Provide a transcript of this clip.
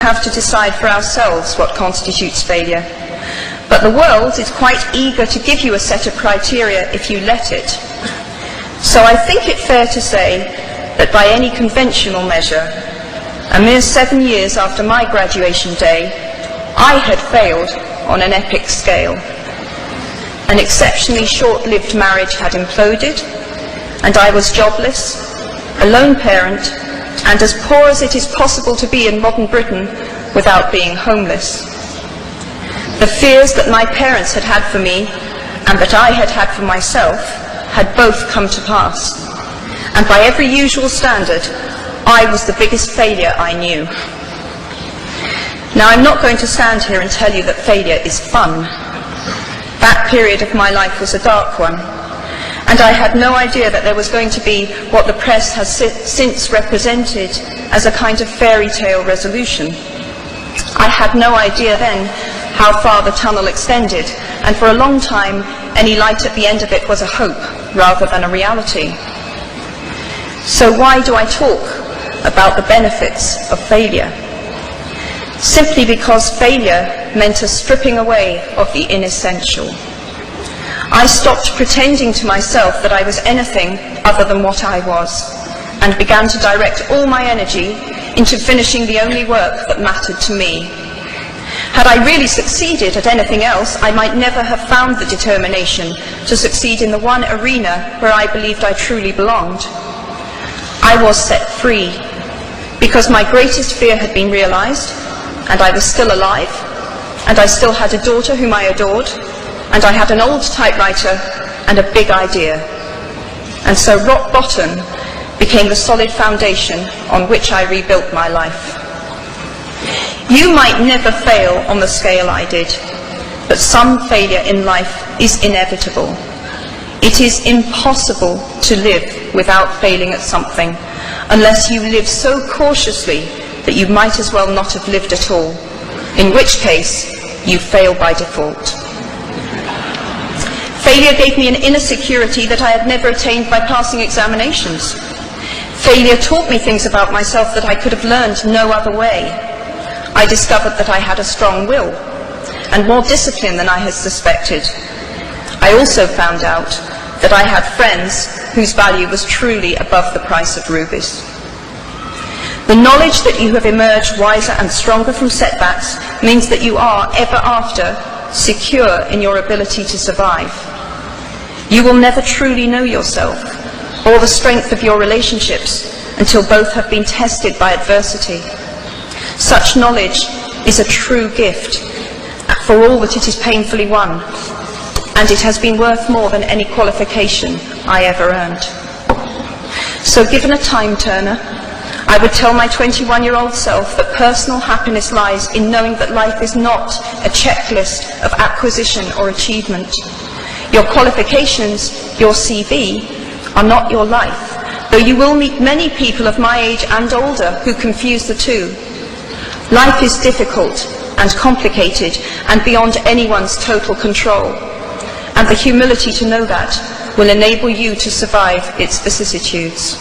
have to decide for ourselves what constitutes failure. But the world is quite eager to give you a set of criteria if you let it. So I think it fair to say that by any conventional measure, a mere 7 years after my graduation day, I had failed on an epic scale. An exceptionally short-lived marriage had imploded, and I was jobless, a lone parent, and as poor as it is possible to be in modern Britain without being homeless. The fears that my parents had had for me and that I had had for myself had both come to pass. And by every usual standard, I was the biggest failure I knew. Now, I'm not going to stand here and tell you that failure is fun. That period of my life was a dark one, and I had no idea that there was going to be what the press has since represented as a kind of fairy tale resolution. I had no idea then how far the tunnel extended, and for a long time, any light at the end of it was a hope rather than a reality. So why do I talk about the benefits of failure? Simply because failure meant a stripping away of the inessential. I stopped pretending to myself that I was anything other than what I was, and began to direct all my energy into finishing the only work that mattered to me. Had I really succeeded at anything else, I might never have found the determination to succeed in the one arena where I believed I truly belonged. I was set free, because my greatest fear had been realized, and I was still alive, and I still had a daughter whom I adored, and I had an old typewriter and a big idea. And so rock bottom became the solid foundation on which I rebuilt my life. You might never fail on the scale I did, but some failure in life is inevitable. It is impossible to live without failing at something, unless you live so cautiously that you might as well not have lived at all, in which case you fail by default. Failure gave me an inner security that I had never attained by passing examinations. Failure taught me things about myself that I could have learned no other way. I discovered that I had a strong will, and more discipline than I had suspected. I also found out that I had friends whose value was truly above the price of rubies. The knowledge that you have emerged wiser and stronger from setbacks means that you are, ever after, secure in your ability to survive. You will never truly know yourself or the strength of your relationships until both have been tested by adversity. Such knowledge is a true gift for all that it is painfully won, and it has been worth more than any qualification I ever earned. So given a time turner, I would tell my 21-year-old self that personal happiness lies in knowing that life is not a checklist of acquisition or achievement. Your qualifications, your CV, are not your life, though you will meet many people of my age and older who confuse the two. Life is difficult and complicated and beyond anyone's total control, and the humility to know that will enable you to survive its vicissitudes.